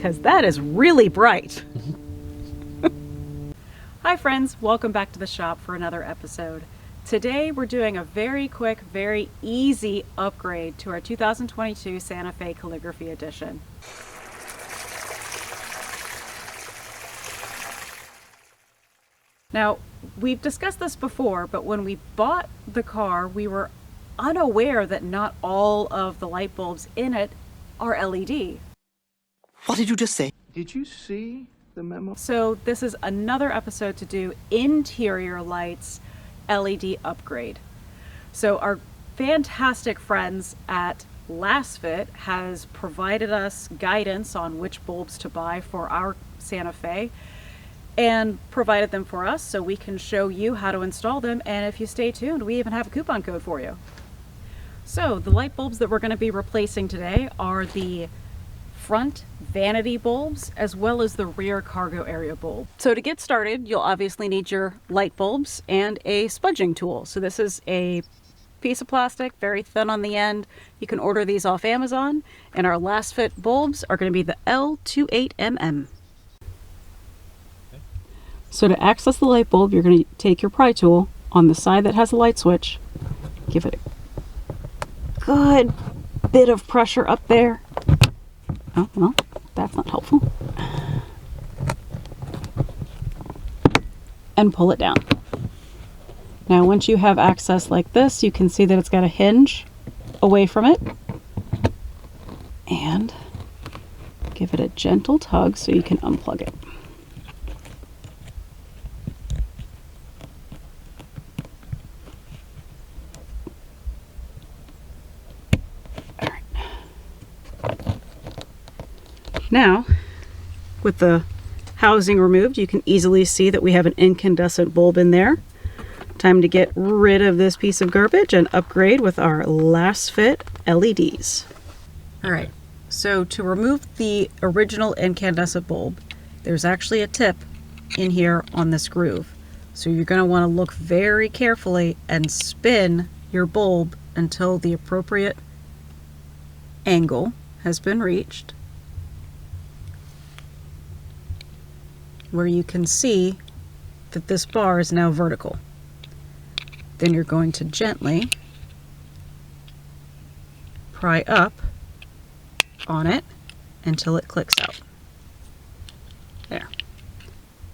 because that is really bright. Hi friends, welcome back to the shop for another episode. Today we're doing a very quick, very easy upgrade to our 2022 Santa Fe Calligraphy Edition. Now, we've discussed this before, but when we bought the car, we were unaware that not all of the light bulbs in it are LED. What did you just say? Did you see the memo? So this is another episode to do interior lights LED upgrade. So our fantastic friends at Lasfit has provided us guidance on which bulbs to buy for our Santa Fe and provided them for us so we can show you how to install them, and if you stay tuned, we even have a coupon code for you. So the light bulbs that we're going to be replacing today are the front vanity bulbs as well as the rear cargo area bulb. So to get started, you'll obviously need your light bulbs and a spudging tool. So this is a piece of plastic, very thin on the end. You can order these off Amazon, and our Lasfit bulbs are going to be the L28mm. So to access the light bulb, you're going to take your pry tool on the side that has a light switch, give it a good bit of pressure up there. Oh, well, that's not helpful. And pull it down. Now, once you have access like this, you can see that it's got a hinge away from it. And give it a gentle tug so you can unplug it. Now, with the housing removed, you can easily see that we have an incandescent bulb in there. Time to get rid of this piece of garbage and upgrade with our Lasfit LEDs. All right, so to remove the original incandescent bulb, there's actually a tip in here on this groove. So you're going to want to look very carefully and spin your bulb until the appropriate angle has been reached, where you can see that this bar is now vertical. Then you're going to gently pry up on it until it clicks out. There.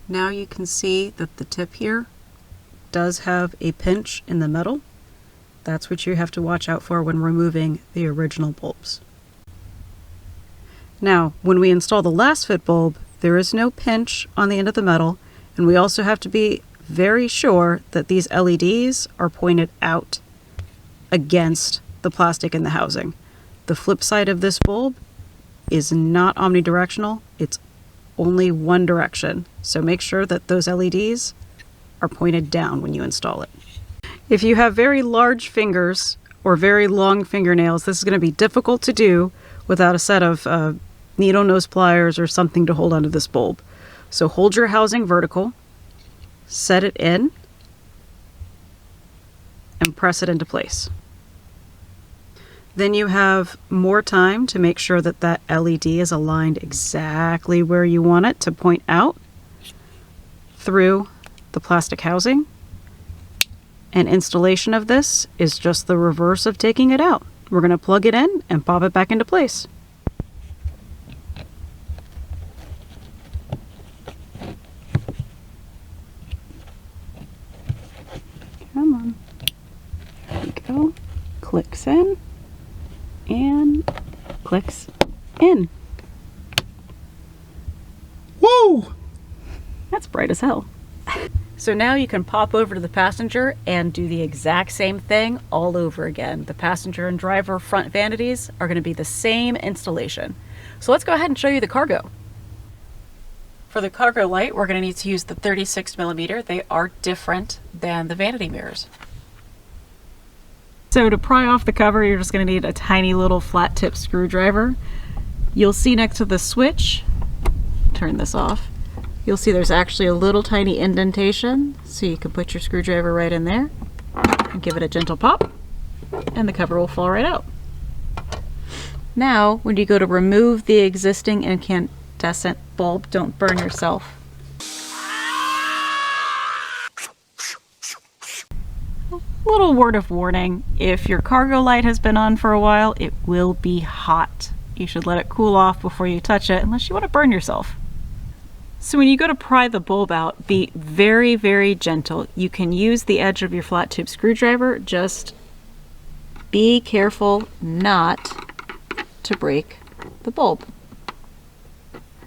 Now you can see that the tip here does have a pinch in the metal. That's what you have to watch out for when removing the original bulbs. Now, when we install the Lasfit bulb, there is no pinch on the end of the metal, and we also have to be very sure that these LEDs are pointed out against the plastic in the housing. The flip side of this bulb is not omnidirectional, it's only one direction, so make sure that those LEDs are pointed down when you install it. If you have very large fingers or very long fingernails, this is going to be difficult to do without a set of needle nose pliers or something to hold onto this bulb. So hold your housing vertical, set it in, and press it into place. Then you have more time to make sure that that LED is aligned exactly where you want it to point out through the plastic housing. And installation of this is just the reverse of taking it out. We're going to plug it in and pop it back into place. Come on. There we go. Clicks in and clicks in. Whoa! That's bright as hell. So now you can pop over to the passenger and do the exact same thing all over again. The passenger and driver front vanities are going to be the same installation. So let's go ahead and show you the cargo. For the cargo light, we're going to need to use the 36mm. They are different than the vanity mirrors. So to pry off the cover, you're just going to need a tiny little flat tip screwdriver. You'll see next to the switch, turn this off, you'll see there's actually a little tiny indentation, so you can put your screwdriver right in there and give it a gentle pop, and the cover will fall right out. Now, when you go to remove the existing incandescent bulb. Don't burn yourself. Little word of warning, if your cargo light has been on for a while, it will be hot. You should let it cool off before you touch it, unless you want to burn yourself. So when you go to pry the bulb out, be very, very gentle. You can use the edge of your flat tube screwdriver, just be careful not to break the bulb.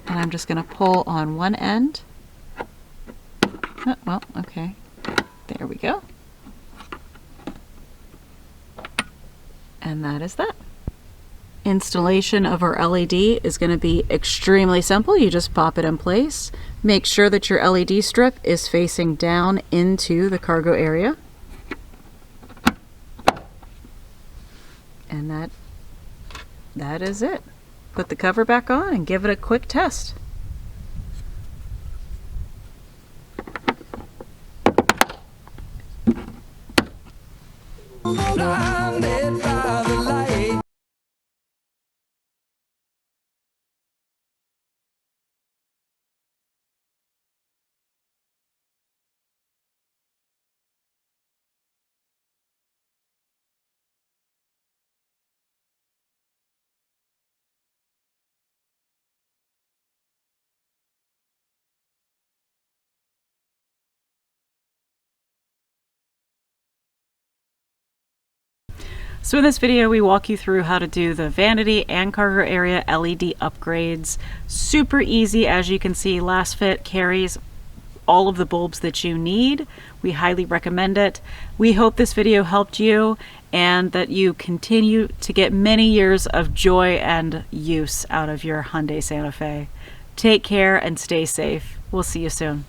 And I'm just going to pull on one end. Oh, well, okay, there we go. And that is that. Installation of our LED is going to be extremely simple. You just pop it in place. Make sure that your LED strip is facing down into the cargo area. And that is it. Put the cover back on and give it a quick test. Blinded by the light. So in this video, we walk you through how to do the vanity and cargo area LED upgrades. Super easy. As you can see, Lasfit carries all of the bulbs that you need. We highly recommend it. We hope this video helped you and that you continue to get many years of joy and use out of your Hyundai Santa Fe. Take care and stay safe. We'll see you soon.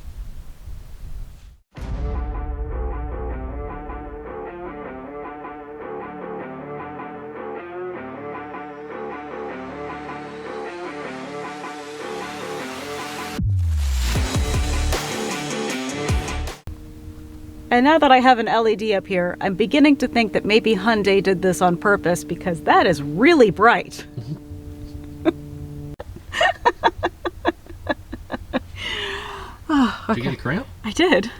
And now that I have an LED up here, I'm beginning to think that maybe Hyundai did this on purpose because that is really bright. Did you get a cramp? I did.